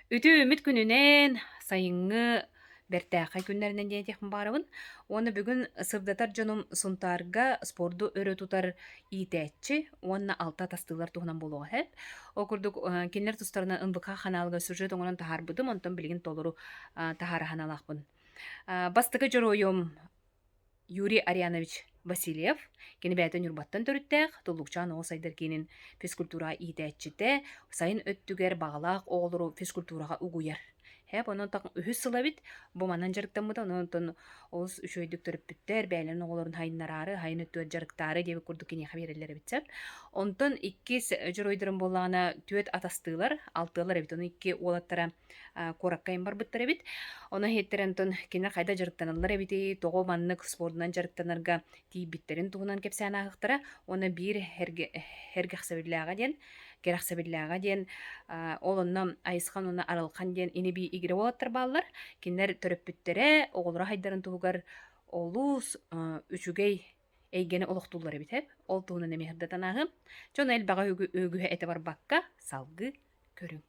Үтү үмүт күнүнен сайыҥҥы бэртээххэ күннэринэн диэтиэхпин баарыбын. Уонна бүгүн сырдатар дьонум сунтаарга спорду өрө тутар иитээччи, уонна алта тастыылар туһунан болуоҕа эб. Окурдук кинилэр тустарына ымбыкка ханаалга сюжет оҥонон таһаарбытым, онтон билигин толору таһаараханалаахпын. Бастыгы жороойум Юрий Арианович Васильев, кини бәйтен юрбаттан төрүттәэх, туллукчаан оҕо сайдар киинин физкультура иитээччите, сайын өттүгер бағалаах оҕолору физкультураға угуяр. Хэп онон так үһүс сылабит, бу манан жарыктаммыта, онон олус үчөйдүк төрөппүттер, бәйлерин оҕолорун хайыннарары, хайын өттүгер жарыктары диэби курдук кини хабереллер битсеп. Онтон икки жоройдырын боллаана түөт атастыылар, алтыылар эбит, оны икки уолаттара кораккайын барбыттар эбит. Оны хеттерентон кине кайда жарыктаналлар эбити, тоҕо маннык спордунан жарыктанарга тиибиттерин туһунан кепсээнаахтара, оны биир хергахсабиллаага диэн, керахсабиллаага диэн, олонном айысхан уна аралхан диэн ини би игре болаттар бааллар, кинер төрөппүттере оҕолора хайдарын туһугар олус үчүгэй эйгени олохтуллар эбит. Ол туһунан эмиһирдатанааһым. Дьон эл бага өгүһэ эте барбакка салгы көрүң.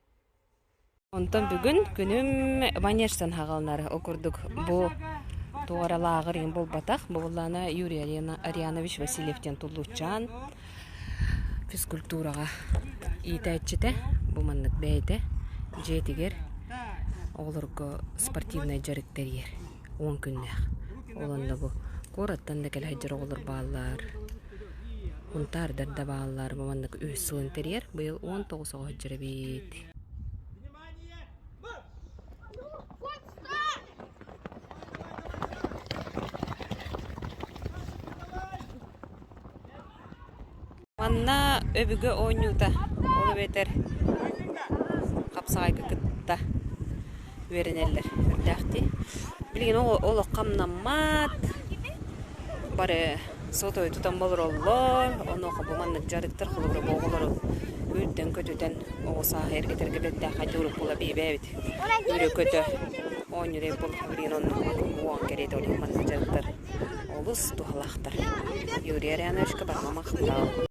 Онтон бүгүн күнүм Ванежтан хагалнар окурдук бу туаралаагыр ин болбатах боллана Юрий Арианович Васильевтен туллучан физкультурага иитээччите бу маннык бэйте жетигер олорго спортивный жарыктарьер 10 күннээх олонда бу кораттан да келайжыр олор баалар унтардар да баалар бу маннык үсүн терьер быйыл 19 оҕо бит. Манна өбүгө ойнута олу бетер капсагайга кытта веренеллер үрдәхти. Билген олу камнаммат бары сотой тутан болор оллор, оны кабы маннык жарыктар кылыбыр боголору үрден көтөтен оғыса эргетерге бетте хажуруп була бейбәбит. Үрө көтө ойнуре бол билген оны уан керет олин маннык жарыктар олус тухалахтар. Юрий Ариановичка бармамахтал.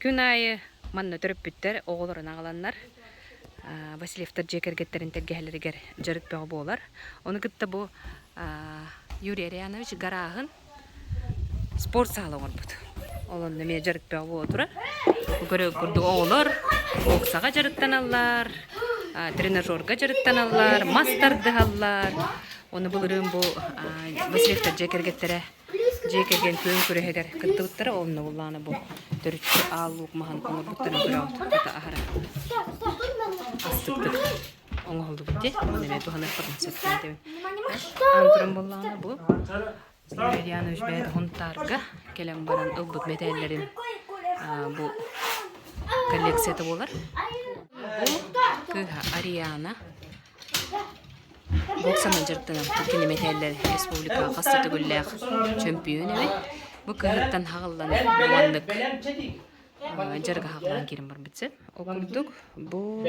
Күн айы манна төрөппүттер оголорун агаланнар. Васильевтер жекергеттерин тергехелеригер жарык бөгө болар. Оны кытта бу Юрий Арианович гарагын спорт залы орбут. Олон неме жарык бөгө болотура. Көрө курду оголор боксага жарыктаналар, тренажерга жарыктаналар, мастарды аллар. Оны булырын бу Васильевтер жекергеттере жекерген көң көрегер кыттыгыттары олны булланы бу төрүччү аалуук махан оңорбуттарын көрөт ката ахара астыктык оңолду бутте неме туханар фатан сөттөн антурун булланы бу Юрий бэд хунтарга келем баран ылбыт метеллерин бу коллекцияда болар бу кыха Ариана боксанан жырттанан кини метеллер республика кастаты гүллээх чемпион эбит. Бу кыһыттан хагаллан мандык жарга хагалан кирин бар битсе. Окурдук бу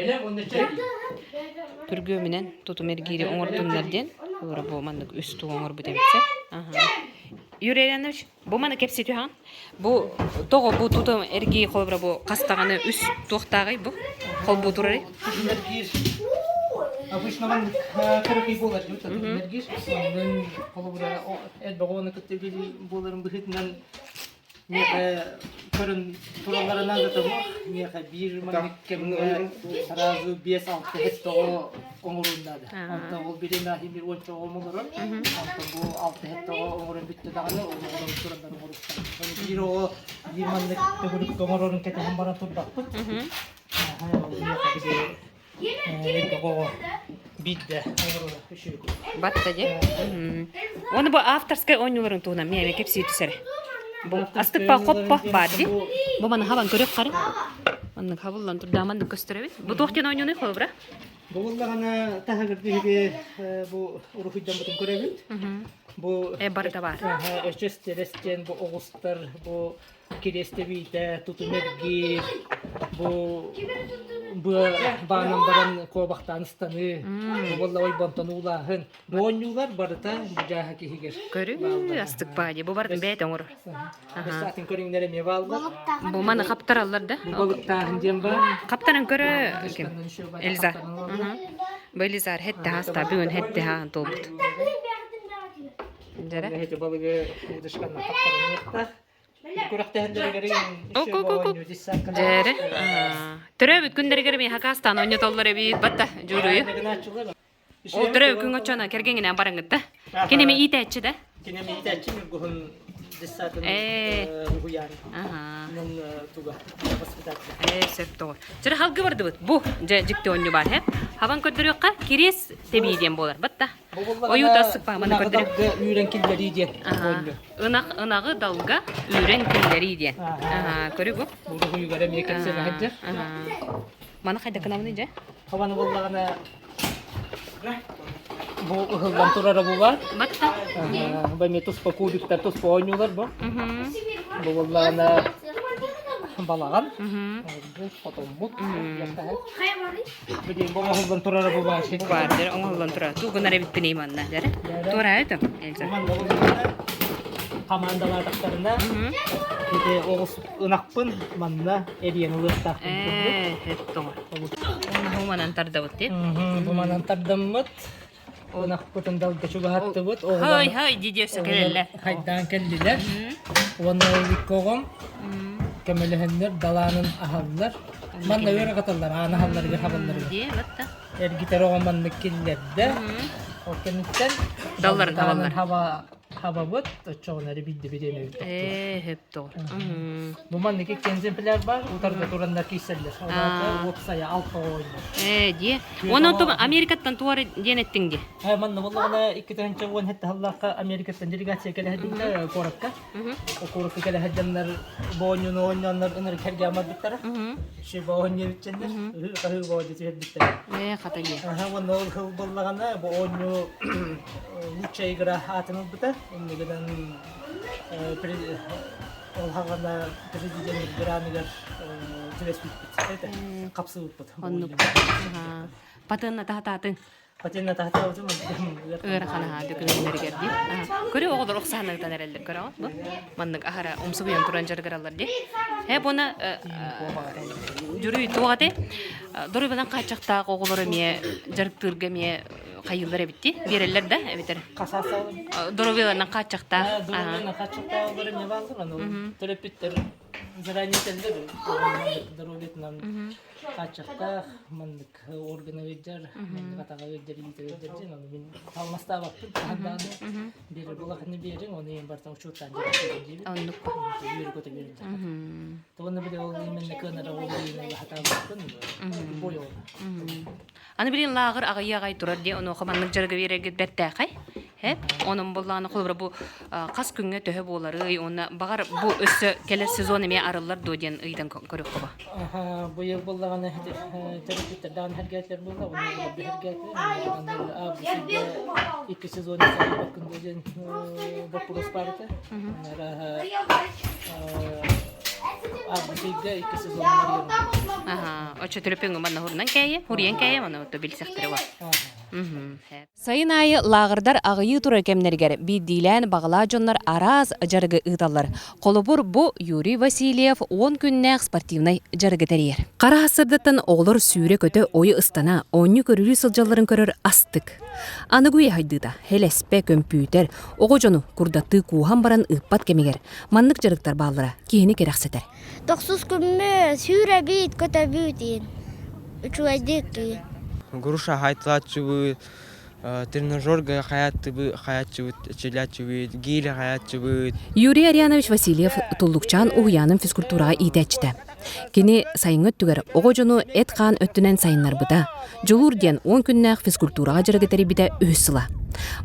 түргөө менен тутум эргири оңордуннарден олар бу мандык үстү оңор бит битсе. Юрий Арианович, бу мана кепсетүү хан. Бу того бу тутум эрги колбра бу кастаганы үст туктагы бу колбу турары. Обычно он короткий болар дип атат. Мергиш, мен колубра эт баганы көттөбү боларын быхытнан не көрүн тураларынан да табу. Не бир мамиккем сразу 5-6 хеттого оңорундады. Анда ол бирина химир ойчо олмолор. Анда бу 6 хеттого оңорун битти даганы ол туралар оңорустан. Бир о димандык төгүлүк оңорун кете хамбара турдакпы. Батта же. Оны бу авторская ойнуларын тугунан мен кепси түсөр. Бу астыкпа коппа бар ди. Бу мана хабан көрөк кары. Аны хабылдан турдаманды көстөрөбүт. Бу токтен ойнуны кобра. Бу тахагырдыгы бу урухуйдан бутун көрөбүт. Бу барда бар. Эчестерестен бу огустар бу келестебите тутумерги бу bu bağlam baran kobaktan ıstanı. Bolla oy bonton ulahın. Boğunyular barıta bu jaha kihiger. Көрүү астык баadi. Бу бардын бәйт оңор. Saatin körünlere mi vallar? Бу маны каптаралар да. Bu balıktağın jemba. Каптаран көрө ким? Элизар. Бу Элизар хетте хаста бүгүн хетте ха толбут. Жара. Hece balığı uduşkanla kaptarın yokta. Kurakta hendere gerek. Жere. Төрөбүт күндер керми хакастан оньо толлары бит батта журую. Ол төрөбүт күн очона кергеңине бараңыт да. Кенеме итечи да. Kinemi itaçın guhun dissatın uyan. Nun tuga hospital. Септор. Жара халгы барды бут. Бу жикте оньо бар хеп. Хабан көдөрөкка кирес тебиден болар батта. Оюта сыпа маны көдөрөк. Үйрен килleri diye. Ынагы далга үйрен килleri диен. Көрү бу. Burada huyu garem yekerse hajjar. Маны кайда кынамын же? Havanı bollagana bu ıhıldan turara bu var. Батта. Ben metus pa kubikler tus pa oynuyorlar bu. Bu bollagana balagan. Fotomut. Bir de bu ıhıldan turara bu var. Бар, жер оңолдон тура. Тугунара биттинейм анда, жер. Тура айтым, Эльза. Komandalar taklarında bir de oğuz ınakpın manna eriyen ılıkta. Хеттор. Хуманан тарда бут деп. Bu manan tardamıt. Inakpıtın dalga şu bahattı bud. Хай, диде сөкелелер. Haydan keldiler. Onu vikkoğum. Kemelehenler dalanın ahallar. Manna öyle katallar. Ana halları bir havalları. Ди, батта. Ergitar oğum manna killerde. O kenitten. Dalların havalları. Hava bud. Çoğunları bildi bir yeme bitti. Хеттор. Bu mandaki kenzempeler var. Utarda duranlar kiyseller. Onlar opsaya alfa oynuyor. Ди. Онон то Америкаттан туары денеттиң ди. Ha manna vallahi iki tane çavuğun hatta Allah'a Amerika'dan delegasyon kele hadinler korakka. O korakka kele hadinler bu oyunu oynayanlar onları kerge amad bitler. Şey bu oyunu bitsenler. Kahve bu oyunu bitler. Хатаги. Ha manna ol vallahi bu oyunu uçay gra hatını biter. Onu giden ol havada prezident granıgar tespit bit. Kapsı bit. Оннук. Патынна тахтатын. Patenle tahta oldu mu? Ырахана дөкүнөргөр ди. Көрө оголор оксанагдан эрелдер көрө. Маннык ахара умсубуян туран жаргаралар ди. Буна жүрүй тугаты. Дорубадан качакта оголору ме жарыктырга ме кайылдар битти. Берелер да, битер. Kasası oldu. Дорубадан качакта. Durumuna kaçakta olur ne var lan o terapitler zaraniyetinde durumdan kaçakta mandık organı verir kataga verir verir onu ben kalmasta baktım daha bir bulakını verin onu en baştan uçurtan gibi Оннук. yürü kötü verin sonra bir de o men kanara o bir hata baktın boyu Аны билин лагыр агыя гай турар ди, ону хаманнык жарга береге бертакай. Хеп, онун булланы кулбура бу кас күнгө төһө болары, оны багар бу өссө келер сезон эме арылар доден ыйдан көрөк кыба. Aha bu yıl bulduğuna terapitlerden herkesler buldu. Onlar bir herkesler. Onlar iki sezon sonra bakın diyeceğim Bakırız Park'ta. Onlar abi şeyde iki sezon var. Очо төрөпөңгө манна хурнан кайы, хурьян кайы мана то билсектери бар. Сайын айы лагырдар агыйы тура кемнергер бидилен багыла жоннор араз жарыгы ыдалар. Колобур бу Юрий Васильев 10 күннәк спортивный жарыгы терьер. Кара хасырдаттан оглор сүйре көтө ойы ыстана, оню көрүлү сылжаларын көрөр астык. Аны гуя хайдыда, хелеспе компьютер, ого жону курдатты кухан баран ыппат кемигер. Маннык жарыктар баалара, кийини керексетер. 9 күнмө сүйре бит көтө бүтин. Үчүайдык. Груша хайтылачыбы, тренажерга хаятчыбы, челячыбы, гири хаятчыбы. Юрий Арианович Васильев туллукчан уяным физкультурага итечте. Кини сайыңыт түгер ого жону эт каан өттүнен сайыннар быда. Жолур ден 10 күннәк физкультурага жарыгытери биде өссыла.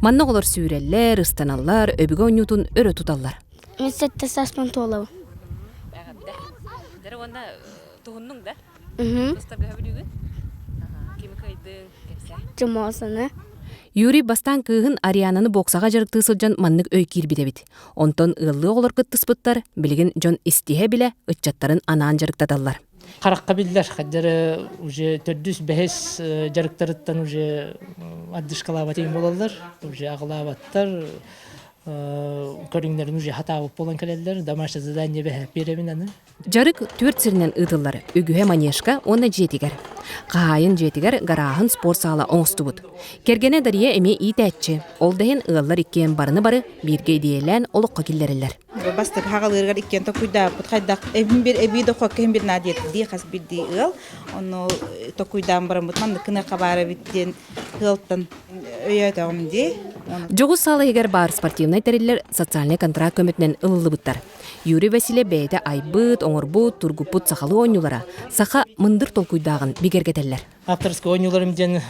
Манна олар сүйреллер, ыстаналлар, өбүгө ойнутун өрө туталлар. Институтта саспан толабы. Дәрі онда туғынның да? Мхм. Достарга хөбүлүгү? Кими кайдың, кепсе? Жумасаны. Юрий бастан кыыгын Ариананы боксага жарыктыы сылжан маннык өй кирбидебит. Онтон ыллы олар кыттыспыттар, билигин жон истихе биле ытчаттарын анаан жарыктаталлар. Караккабиллер хаджары уже төрдүс бехес жарыктарыттан уже аддышкалабатин болалар, уже аглабаттар, көрүңдөрүн уже хатабып болан келелер, домашний задание бехе беремин аны. Жарык төрт сиринен ыдыллар, үгühe манежка, оны жетигер. Каайын жетигер гарахын спорт сала оңстубут. Кергене дария эме итәтчи. Ол дайын ыллар иккен барыны бары бирге диелен олыққа келлерелер. Бастык хагалыргар иккен токуйда буткайдак бир эбидо хоккен бир надет ди хас бидди ыл оно токуйдан барамыт ман кына кабары биттен ылтан өйөтөм ди. Жогус сала егер бар спортивный териллер социальный контракт көмөтүнөн ыллыбыттар. Юрий Василий бейте айбыт, оңорбут, тургупут сахалы ойнулара. Саха мындыр толкуйдагын бигергетеллер. Авторский ойнуларымден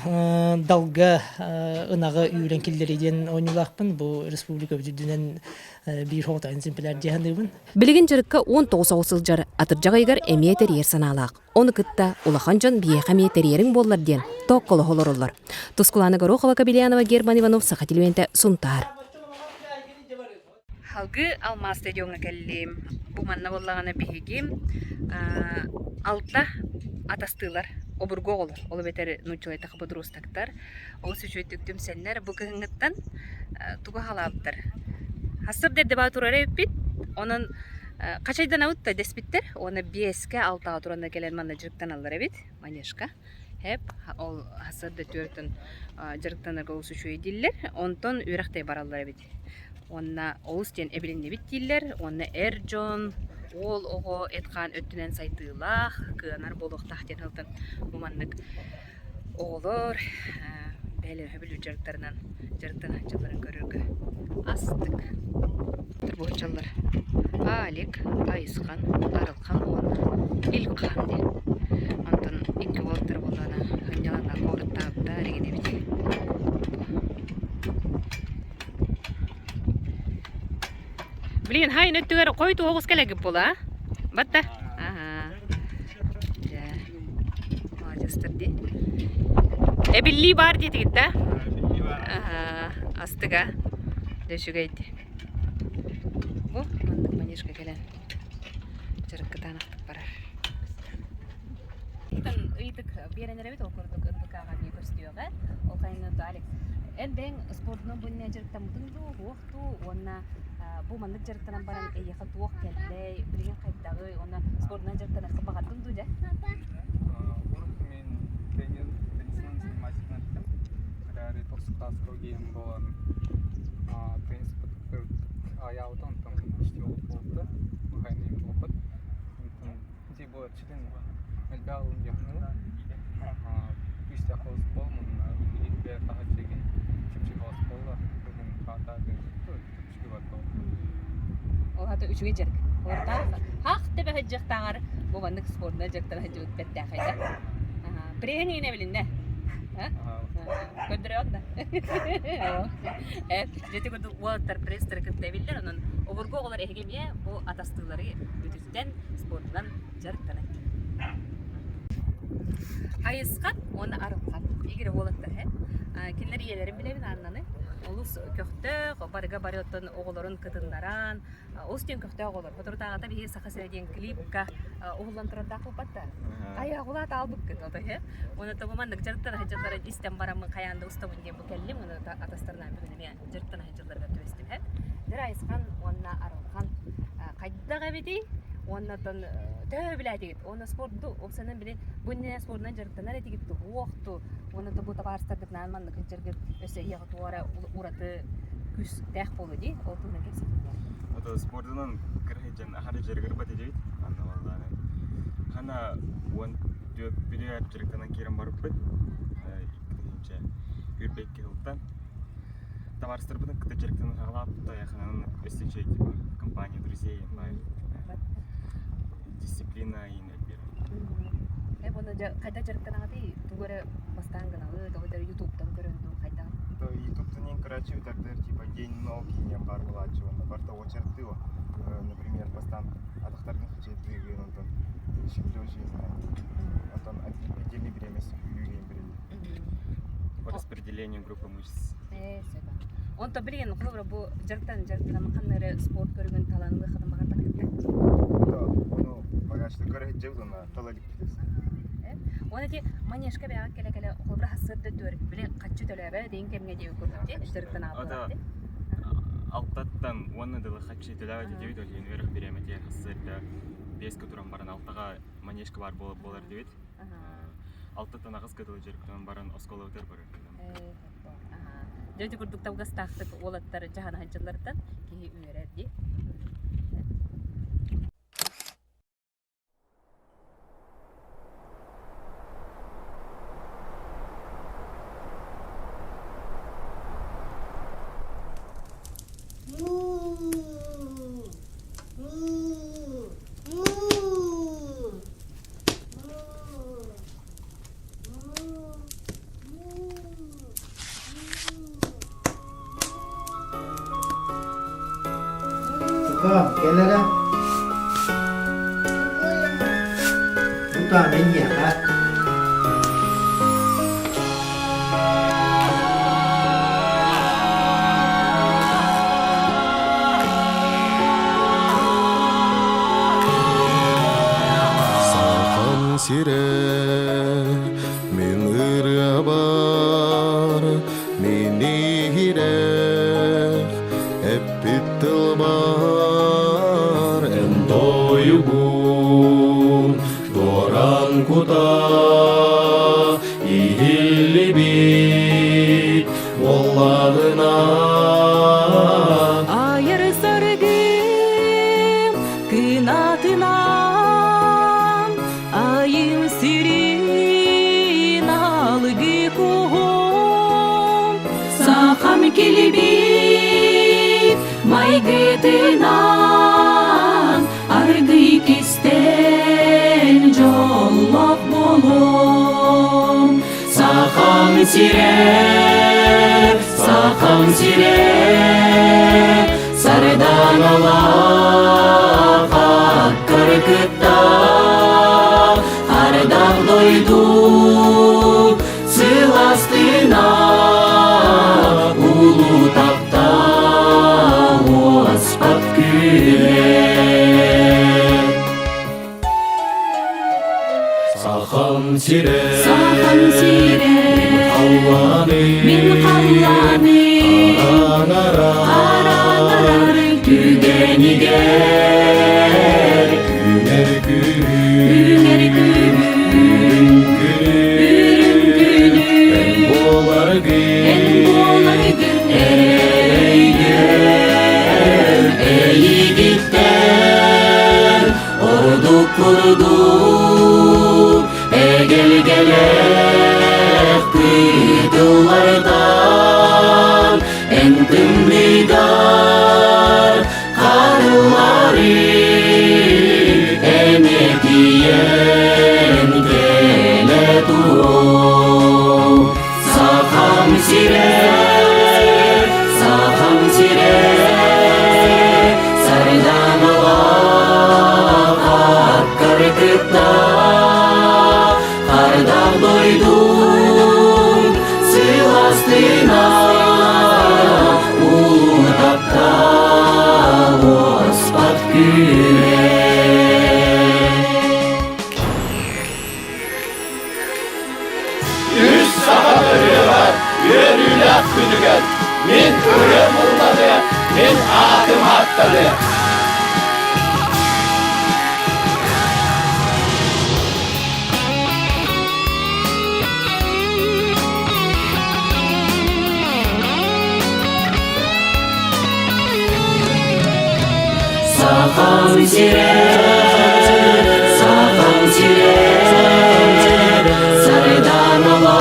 далга ынагы үйрен киллериден ойнулакпын. Бу республика бүдүнөн бир хотайын симпелер жаһандыбын. Билигин жарыкка 19 сылжар атыржага егер эмиетер ер саналак. Оны кытта улаханжан бияка миетерерин боллар ден. Токколо холороллар. Тускулана Горохова, Кабелянова, Герман Иванов, Сахатилвенте, Сунтар. Халгы алма стадионга келлим. Бу манна боллагана бигим. Алта атастылар. Обурго олар. Олы бетер нучулай тахы друстактар. Ол сүчөйттүктүм сеннер бу кыгынгыттан туга халаптар. Хасыр дерде батурары бит. Онун качайдан аутта деспиттер. Оны беске алта туранда келен манна жырыктан аллар бит. Манешка. Hep ol hasırda törtün jarıktanlarga olsu şöyle diller. Ondan ürekte barallar bit. Onna olustien ebilinde bit diller. Onna Erjon ol ogo etkan öttünen saytılах, kınar boluk tahtien hıltın bumanlık oğulur. Beyler höbülü jarıktarından jarıktan hacıların görürgü. Astık. Boğaçallar. Alik, Ayıskan, Arılkan, onna İlkan diye. Ondan iki voltır bolana hınjalanda koruttabda regene bit. Bilin hayın öttüger koytu oğuz kelegi bola. Batta. Aha. Ja. Majestadi. Ebilli bar diyeti gitti. Aha. Astıga. Döşügeydi. Bu mandık manişka gelen. Jarıkka tanıktık barar. Ыйтык беренер бит окурдук ындыкага бий көрсөтүгө ол кайнаты алек энден спортунун буйна жарыктан мутунду укту онна бу мандык жарыктан баран эйха туок келдей билген кайдагы онна спортунан жарыктан кыбагаттымду жа мен теннистен занимательно еттім бәрі тоқсықтасқа кейін болған теннис аяудан почти опыт болды мұғайын опыт де болады чеден Melbourne yapımı, üst yapı spor bunlar, ilk bir daha çekin, küçük sporlar, bugün kata küçük var. ол хата үчүгө жарык орта хак деп хажыктагар бу мандык спортуна жарыктан хажыгыт бетте кайда преген эне билинде көндүрөт да жети көндү уолтер престер кыттебилдер анан обурго олар эгеме бу атастыклары бүтүстен спортунан жарыктан Ayıskan, onu arıkan. İgiri oğlaklar he. Kinler yelerin bilemin anlanı. Olus kökte, barıga barıyotun oğulların kıtınlaran. Olustien kökte oğulur. Fotoğrafta bir sakasına diyen klipka oğullan turanda kupatta. Ay oğulat aldık kıt oldu he. Onu da bu mandık jarıktan hacıların istem baramın kayanda ustamın diyen bu kellim. Onu da ataslarından bir günü jarıktan hacılarga tüvestim he. Der ayıskan, onu arıkan. Kayda gabedi. Ondan töbülädigit. Ona sportu oksanan bilen bunne sportdan jarıktanar etigitdi. Oqtu. Ona da bu tabarstardyk nanmandyk jerge öse ýaga tuara uratı küs täh boldy. Oltundan kepsek. Ото спортунан кыргыжан ахары жерге кырбат эдебит. Анна балдары. Хана он дөп билер жарыктанан кийин барып бит. Икинчи үрбекке ылтан. Товарстарбын кыта жарыктанан каглап та яханан өстүчө типа компания друзей бай. Дисциплина и набир. Bunu kayda jarıktana gadi tugara бастангынагы, тогда YouTube'дан көрөндү кайда. То YouTube-тан эң короче тогда типа день науки нем бар булачы, онда барта очерты, например, бастан атактардын хичеттиги, онтон шимдөө жизни. Онтон отдельный беремес үйгөн берет. По распределению группы мышц. Себа. Онто билген кулубра бу жарыктан кандайры спорт көргөн таланды кадам багата кетти. Оны бага Значит, көрәһиджә буна талалик битес. Оны те манежка бәгә келе хобра хасырды төр. Биле каччы төләбә дейин кемгә дию күрдү. Эштәртен Ата алды. алтаттан оны дылы хачы төләбә дибит ол ен өрөх беремете хасырда 5 туран баран алтага манежка бар болар дибит. Алтаттан агыз кытылы жерктен баран оскола өтер бар. Дөйдү күрдүк таугас тактык олаттар жаһан ханчылардан ки үйрәт ди. Tamam, gel hele. Bu da ne ya? Ha? Сахан сире min ırgabar mini hirek hep bittilbar en doyugun doran kuda ihilli bit vallahına Ayır sargım kınatından ayım sirin algı kuhum Saham kilibit maygıtından argı kisten jollop bolum Saham sire sardan ala kırkıtta hardan doydu sılastına ulu tapta ospat güle Saham sire min kallani arar gügeniger güner güner en bolar en bolar eyi gitten ordu kurdu egel gelek kıydılardan en tımligar karıları emetiyen gele duru Saham sire sardan ala kırkıtta hardan doydum sılastına udapta ospat güle Yüz sahabeler yönüyle küdügen min ürün bulmadı min adım atladı Saham sire sardan ala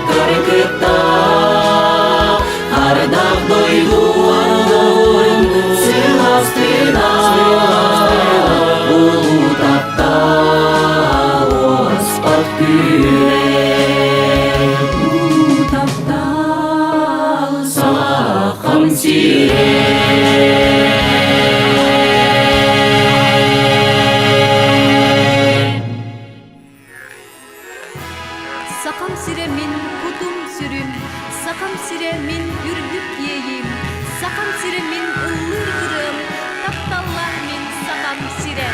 kırkıtta hardan doydum sılastına ulu tapta ospat güle ulu tapta saham sire Sakam sire min kutum sürüm, sakam sire min hürlük yeyim, sakam sire min ıllır ırım, taptallar min sakam sire.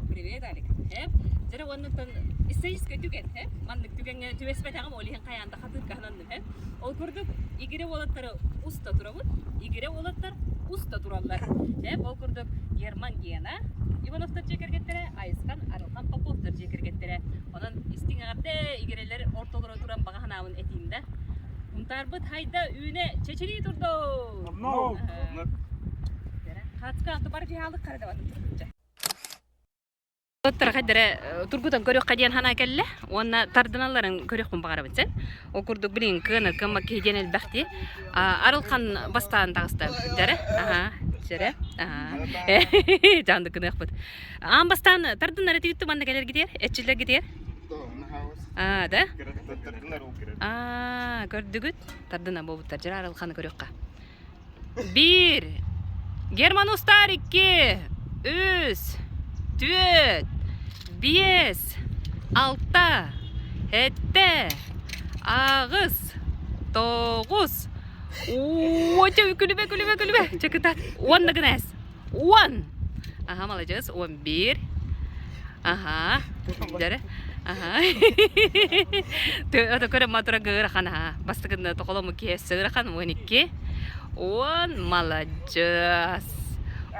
Привет, Алик. Хеп. Жара оннуктан исторический түген, хеп. Мандык түгенге түбеспе тагым олиһин каянда хатын кахананды, хеп. Ол курдук игире болаттары уста турабыт. Игире болаттар уста тураллар. Хеп, ол курдук Герман Гена, Ивановтар жекергеттере, Айскан, Арылхан Поповтар жекергеттере. Онан истиңарде игерелер ортолора туран баганабын этинде. Унтарбыт хайда үйне чечери турду. Хатка атыбар жиһалык карада батып тургуча. Оттар хайдара тургутан көрөк кадиан хана келле. Онна тардыналарын көрөкмүн багара битсен. Окурдук билин кына кымма кеденел бахти. Арылхан бастан тагыста. Жара? Ага. Жара? Ага. Жанды кынак бут. Бастан тардынары тигитту манда келер гидер. Этчилер гидер. Да? Көрдүгүт. Тардына болуптар. Жара Арылханы көрөкка. 1 Герман устар 2 3 4 5 6 7 Ağız 9 Ой, күлүбе. Чекитат. 10 гынас. 10. Ага, молодец. 11. Ага. Жара. Ага. Ты көрө матура гырахана. Бастыгында токолому кес гырахан 12. 10 молодец.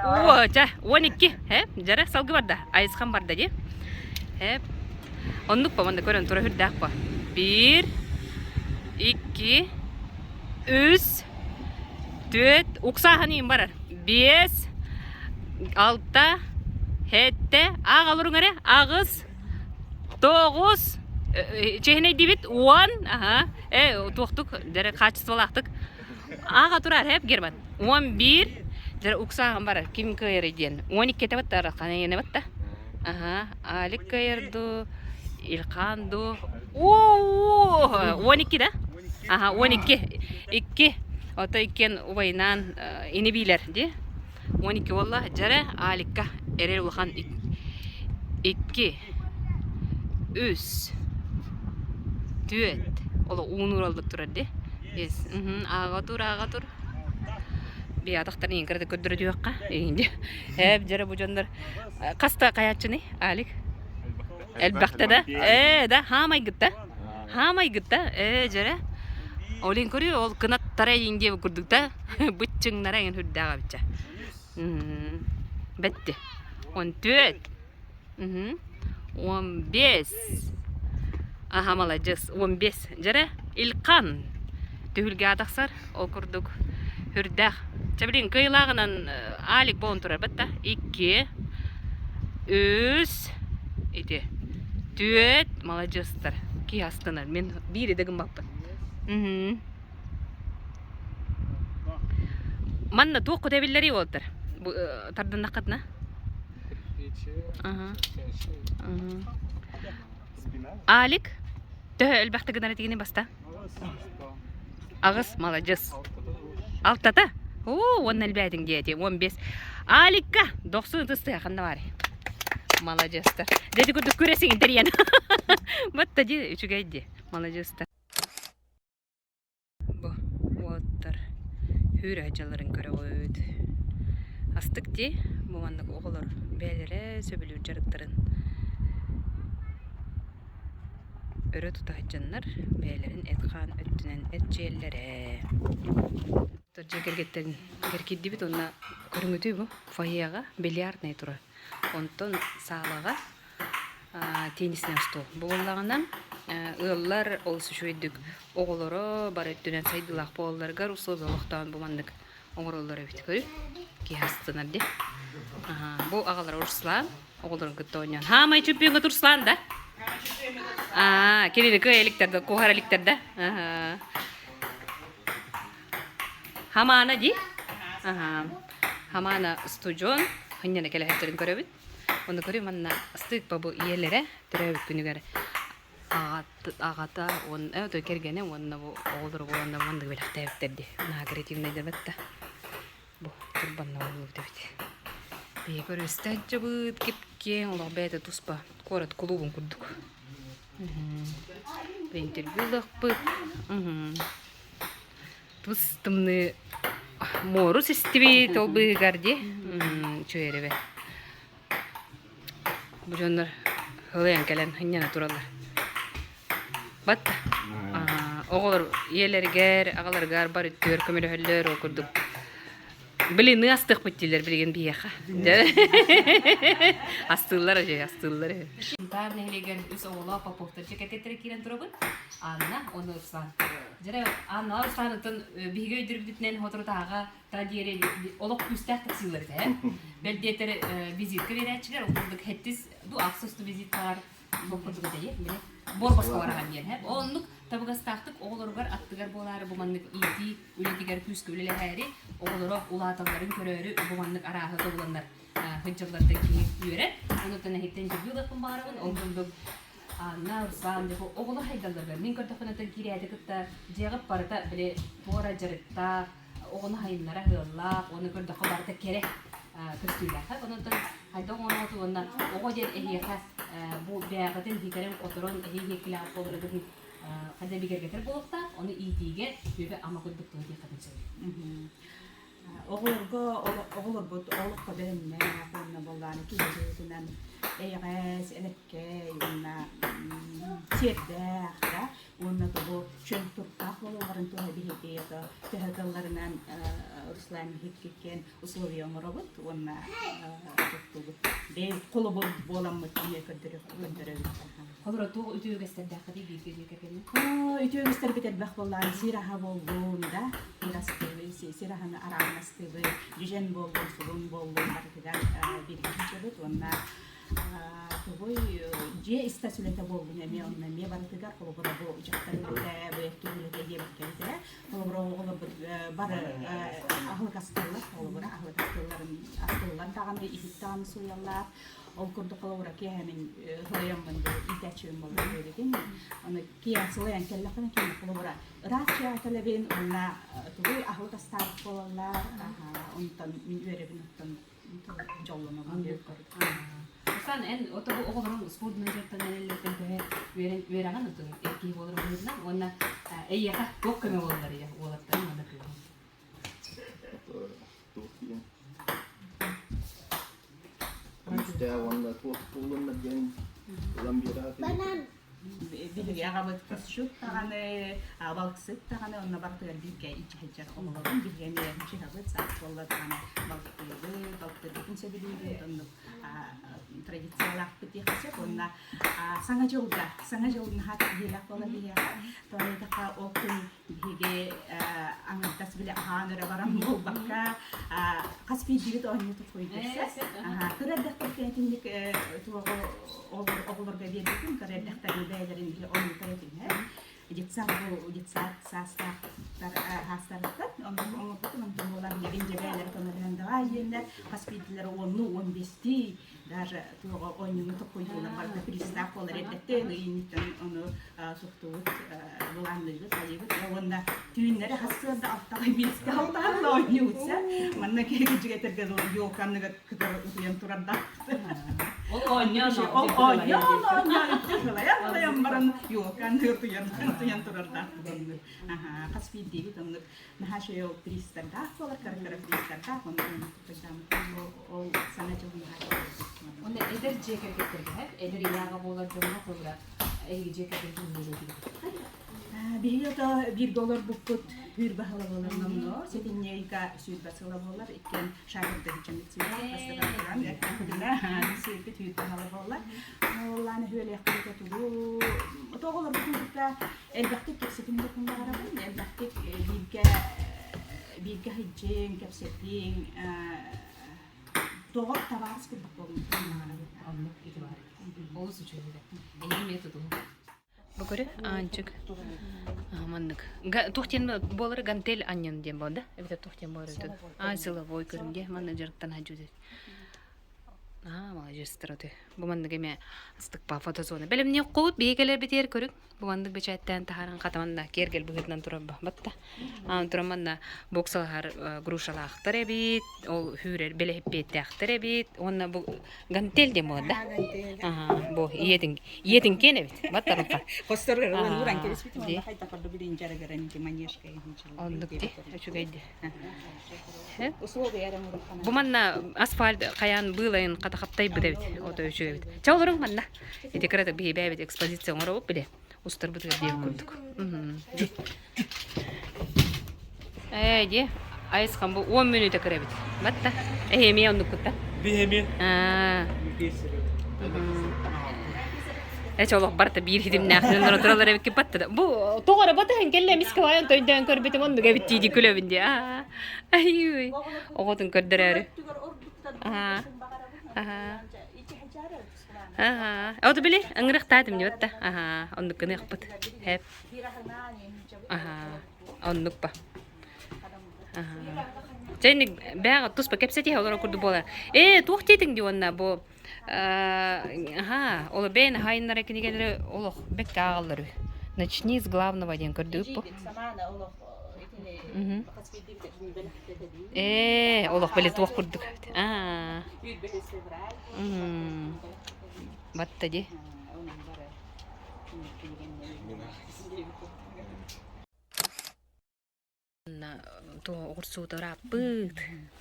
О, жа 12. Хеп, жара салгы барда. Айызхан барда же. Хеп. Ондук па мында көрөн тура хүрдак па. 1 2 3 4 уксаханын барар. 5 6 7 агалырыңаре агыз 9 чехне дибит 10. Ага. Токтук жара качыс балактык. Ага турар хеп Герман. 11 жара уксаган барар. Ким кайыр ден. 12 табаттар кана батта. Ага. Алик кайырду. Илканду. 12 да? Ага, 12. 2. Ото икен убайнан инебилер ди. 12 валла жара Аликка эрер улхан 2 3 4 ола унуралдык турар ди. Yes. Ага тур. Би атактарын иңкерде көддөрө дүйөкка. Инде. Хеп жара бу жандар каста каячыны Алик. Элбакта да. Да, хамай гытта. Жара. Олин көрү ол кынат тарай инде көрдүк да. Бычыңнара ген хүрдага биче. Бетти. 14. 15. Ага, молодец. 15. Жара Илкан. Төгүлгө атаксар ол көрдүк. Хүрдак. Чабилин кыйлагынан Алик болон турар бетта. 2 3 Ити. 4 молодецтер. Ки астынар. Мен бири дегим баппын. Манна тоқу дебиллери болдыр. Тардын нақадна. Алик. Тө элбақта гыдана тигини баста. Агыс молодец. 6-та. Он элбәдин дети. 15. Аликка 90 тысты ханна бар. Молодецтер. Деди күрдүк көресиң интерьен. Батта ди үчүгейди. Молодецтер. Бу оттар. Хүрө ажаларын көрө койду. Астык ди. Бу мандык оголор бээлере сөбүлүр жарыктарын. Өрө тутажаннар бээлерин эткан өттүнөн этчеллере. Жегергеттерин керкидди бит онна көрүңүтү бу фойега бильярдный тура. Онтон саалага теннисный стол боллаганан ыллар олсу шойдук оголоро бар өттүнөн сайдылак болларга условиялыктан бу мандык оголорлор бит көрүп ки астынар де. Бу агалар Руслан оголорун көттөнөн. Хамай чемпионга Руслан да. Кирилик эликтерде кохараликтерде. Хамана ди. Хамана студион хыннана келе хеттерин көрөбүт. Онда көрөм манна стык бабу иелере төрөбүт күнүгөр. Агата он өтө кергене онна бу оолдор болгондо мандык белек тептерди. На креативный дебетте. Бу турбанна болуп дебет. Би көрө стаджыбыт кепке олор бете туспа. Корот клубун курдук. Интервьюлах быт. Тустымны морус истиби толбы гарди. Чөйребе. Bu jonlar hılayan gelen hınyana turallar. Batta. Oğulur yelerger, ağalargar bar tör kömele höller okurduk. Bili ne astık bittiler bilgen bir yaka. Astıllar aja, astıllar. Tar nehleger üs oğula papovtar ceketetere kiren turabın. Anna onu ıslan. Jere anna ıslanıtın bihge ödürübütünen hoturu tağa ta diğeri oluk küstek taksılır da. Beldetere vizit kıveren okurduk hettiz du aksustu vizit var. Bokurduk da ye. Bor başka varahan yer hep. Onluk tabıgas taktık oğulurgar attıgar bolar bu manlık iti ületigar küskü üleler heri oğuluru ulataların körörü bu manlık arahı dolanlar hıncıllardaki yöre. Onu da nehitten jirgü gıpın bağırın oğulduk Narsan depo oğlu haydallar. Min körtafına da gireydi kıtta cevap barda bile bora jarıtta oğlu hayınlara hılla onu körde barda kere kırtıyla. Onu da hayda onu otuğunda oğu der ehiyaka bu beğadın hikarim oturun ehiyekila olurdu. Hadi bir getir bulukta onu itiğe gibi ama kurduk diye kadın Oğulurga oğlukka benimle yapınna bollarını kizeydinden eğes elekke yunna siyeddek da onunla da bu çöl tuttak oğulların tuha bihediye da tehadallarından Ruslan hitkikken usloviyon robot onunla tuttuğu de kolu bolamı diye gönderelim. Olur tuğ ütüğü gösterdi hadi bir kerken. Ütüğü gösterdi bir bak bollarını siraha bolduğunda biraz tevesi sirahanı aramas tevi yüjen boldun sulun boldun partiler bir geçiyordu onunla Tuhoy je istasyonete boldun emi onunla mi baratigar kolobora bu uçaklarında bu ekibinde yemek kolobora olur bar ahlı kastılar kolobora ahlı kastıların astılar dağını ihtan suyallar olkurdu kolobora ki hemen hılayamın ihtiyaçım oldu böyle değil mi? Onu kıyasılayan kellakını ki kolobora rahatça talebin onunla tuhoy ahlı kastar kollar ondan min verebin ondan jolunu var. Sen en otobu oğulların spor menajerinden nelerden köhe veren atın erkeği olur bundan ona eyyaka yok keme olurlar ya oğulaktan ona köhe. İşte onda toplumda gen Banan bir arabat kasşut tane balıksit tane ona baktılar bir kere içe içe oğulların bir yeni bir arabat saat vallahi tane balıkları bütün sebebiyle onu tradisional aktivite kasih kona sangat jauh hat gila kola dia toy taka okun hige ang tas bila hanura barang mo baka kaspi dili to anyo to koy desa kredek terkentin dik to over gabi dikin kredek tadi belerin di on kretin he jitsat sasta hastar tat on to nang gin jebeler to nan dawayen kaspi diler on besti dar tuh onyu to koyuna barda krista kola redette ini onu suhtut bulan lagi tadi ya wanda tüynleri hasırda altta birisi altta oynuyorsa manna ki juga tergalo yo kan kadar uyan turanda Onya itu lah yang barang yo kan uyan turanda kaspi di gitu nah yo krista da kola kara krista da onu o sana çok Onda eder ceket getirdi hep. Eder ilaga bolar canına koyular. Ey ceket getirdi. $1 bukut hür bahalı bolar namno. Setinye ika süt bahalı bolar. İkken şarkıda geçen içinde. Bastıran yakınlar. Süt hür bahalı bolar. Allah'ın öyle yaptığı tuğu. Otoğlar bukutla elbette kesetimde kumlara ben. Elbette bilge hicen kapsetin. Doğru tavars gibi bakalım. Anlık itibar. Oğuz uçuydu. Eğim yatudu. Bakırı ançık. Amanlık. Tuhten boları gantel anyan diye bolda. Evet tuhten boları. Asıla boy körümge. Manna jarıktan hacüde. Magistrate. Bu mandık eme astık pa fotosonu. Benim ne kut bihekeler biter körük. Bu mandık beçetten taharan katamanda kergel bugünden turabba. Batta. Turamanda boksalhar gruşala aktare bit. O hürer bele hep bette aktare bit. Onna bu gantel de moda. Bu yetin kene bit. Batta rupa. Kostor orang keris bit. Onda hayta kaldı bir incara garan ki manyeşka inşallah. Onluk di. Şu gaydi. Usul bir yere muruhana. Bu manna asfalt kayan bılayın хатахаптай бит ото өчүгө бит чалырың манна этекрет би бебит экспозиция оңоробуп биле устар бит деп күрдүк де айсхан бу 10 минут экребит батта эми ондук кутта Бихеми. Олох барта бир хидимне ахнын туралар эбикки батта бу тогора батахан келле миске ваян тойдан көрбүтүм онду гебитти ди күлөбүнде ай оготун көрдөрөрү Оду биле ыңырык таатым деп атта ондук кыны кыппыт хеп ондук ба Жайник бага туспа кепсети олар курду бола. Тух тетиң ди онна бу. Ол бен хайнара кинигелер олох бек агаллары. Начни с главного ден көрдүп бу. Олох беле тух курдук. Батта ди. То урсууда раппыт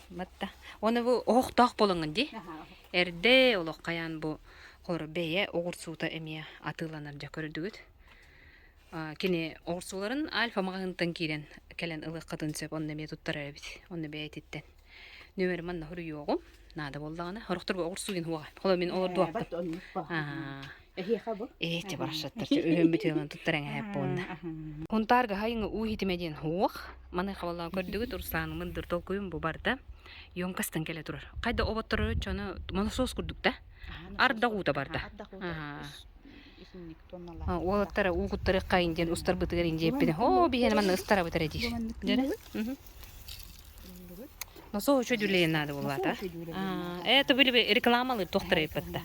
батта оны бу охтак болоңун ди эрде олох каян бу кор бее огурсууда эмие атыланар жа көрдүгүт кини огурсууларын альфа магынтан кирен келен ылык катын сөп онда эмие туттарар бит онда бейтиттен нөмер манна хуру йогу нада болдагана хорохторго огурсуун хуга холо мен олорду аппыт те барашаттар өйөн бүтөөн туттаран хап болна Хунтарга хайыңы уйхитимеден хуак маны хавалла көрдүгүт Руслан мындыр толкуйум бу барда Йонкастан келе турар кайда оботтор чону моносос курдук да ардагута барда Олаттара угуттары кайынден устар бытыгарын жеппене бихен маны ыстара бытыра диш но со чо дюле надо булата это были рекламалы тохтары патта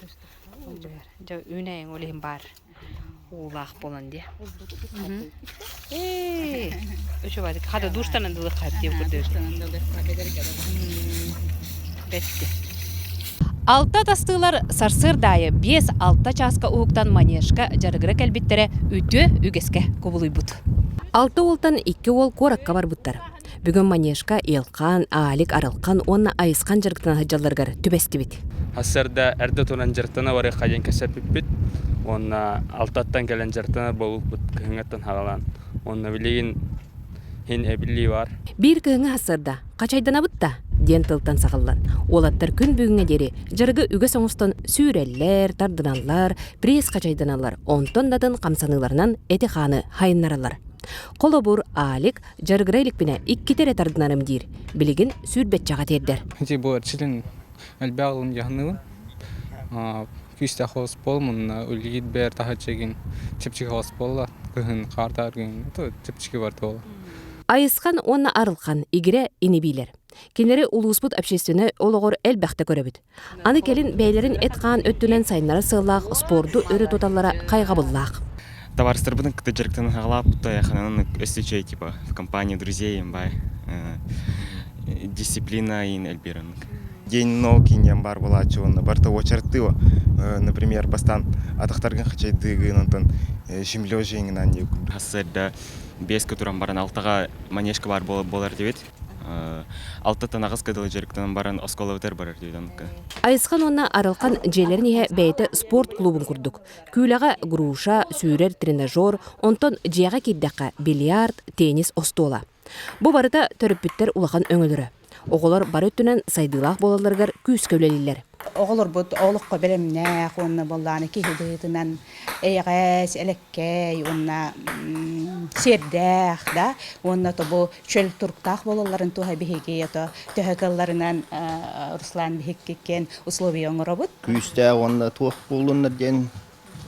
жа үнәйң олейм бар улах болан де өшө бады када душтан андылы кайып деп көрдө бетти Алта тастылар сарсыр дайы 5-6 часка ууктан манежка жарыгыра келбиттере үтө үгеске кубулуйбут. 6 олтан 2 ол коракка бар буттар. Бүгін манежка елқан, алик аралқан, онна айысқан жаргытан хаджаларгар түбесті бит. Асырда әрді туран жартына бары қайын кәсер бит. Онна алтаттан келен жартына болуп бут кыһыңаттан хагалан. Онна билеген хен эбилли бар. Бир кыһыңа асырда качайдана бутта ден тылтан сағыллан. Олаттар күн бүгінге дери жаргы үгө соңустан сүйреллер, тардыналар, пресс качайданалар, онтон датын камсаныларынан эти ханы хайыннаралар. Колобур алик жаргырайлык бине 2 тере тардынарым дир. Билеген сүрбет жага тердер. Хити бу чилин албагын яхнын. Күстә хос болмун үлгит бер тахачыгын чипчик хос болла. Кыһын картаргын то чипчики бар то. Айысқан онна арылқан игире инибилер. Кенері улуспут общественный ологор элбәхте көрөбүт. Аны келин бәйлерин эткан өттүнен сайыннары сыллах, спорду өрі тоталлара кайгабыллах. Товарищер будем когда директор нагалап, то я ханан эстичей типа в компании друзей имбай дисциплина и эльбиран. День науки не бар была чего, барта очертила, например, постан атахтарган хачай дыгын антон шимлёжин на не. Хасседа без которым баран алтага манежка бар болар дебет. Алтата нагыз кадыл жерктен баран осколовтер барар дейден. Айысқан онна арылқан жерлеріне бәйті спорт клубын курдук. Күйләға груша, сүйрер тренажер, онтон жияға киддаққа бильярд, теннис остола. Бу барыта төріппіттер улақан өңілірі. Оғылар бар өттінен сайдылақ болаларғар күз көвлелілер. Оғылар бұд олыққа білімне, онна болланы кейдігітінен әйғәс, әлеккей, онна сердәқ, да? Онна тобу чөл турктақ болаларын туға бігеге, төхәкаларынан Руслан бігеккен условия оңыра бұд. Күстә онна туық болуынна ден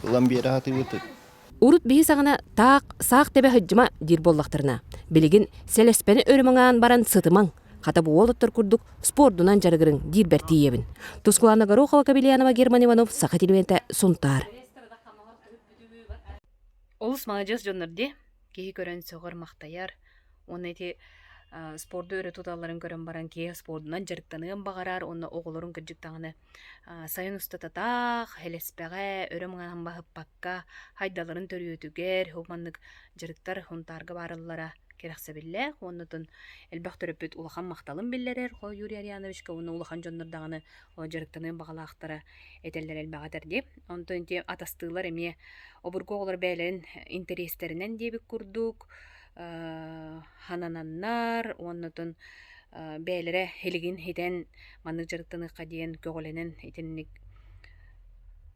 ламбері хаты бұд. Урут биһи сағына сақ тебе хыджыма дир боллақтарына. Билигин селеспені өріміңан баран сытымаң. Хата бу олоттор курдук спордунан жарыгырың дирбер тиебин. Тускулана Горохова, Кабелянова, Герман Иванов, Сахатилвенте, Сунтар. Олус молодежь жоннорди, кеги көрөн сөгөр мактаяр. Оны эти спорду өрө туталарын көрөн баран ке спордунан жарыктаныгын багарар, оны оголорун кыржыктаганы сайын устататак, хелеспеге, өрөмган хамба хыппакка, хайдаларын төрүөтүгер, хуманнык жарыктар хунтарга барыллара керексе билле оннотон элбах төрөпүт улахан макталын биллерер хо Юрий Ариановичка уну улахан жоннордаганы о жарыктанын багалаактара этеллер элбагатар дип онтон те атастыылар эми обурго олар бээлерин интерестеринен дебик курдук ханананнар оннотон бээлере хелигин хитен маннык жарыктаныкка диен көгөленен итинник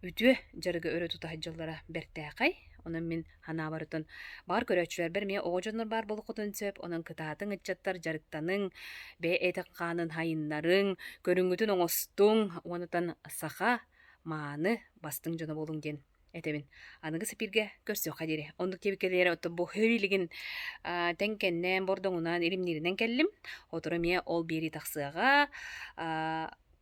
үтүө жарыгы өрө тутахажыллара бертээкай онон мен ханаабарытын бар көрөчүлөр бер мие оожоннор бар болукутун сөп онон кытаатын ыччаттар жарыктаның бээ этеккаанын хайыннарың көрүңүтүн оңостуң онотон саха мааны бастың жоно болуң диен этебин аныгы сапирге көрсө кадири ондук тебикелери отто бу хөрилигин теңкеннен бордоңунан иримниринен келлим отура мие ол бери таксыга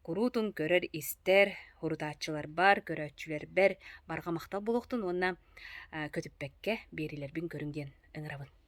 курутун көрөр истер хурутаачылар бар көрөчүлөр бер барга мактал болуктун онна көтүппекке берилербин көрүңден ыңырабын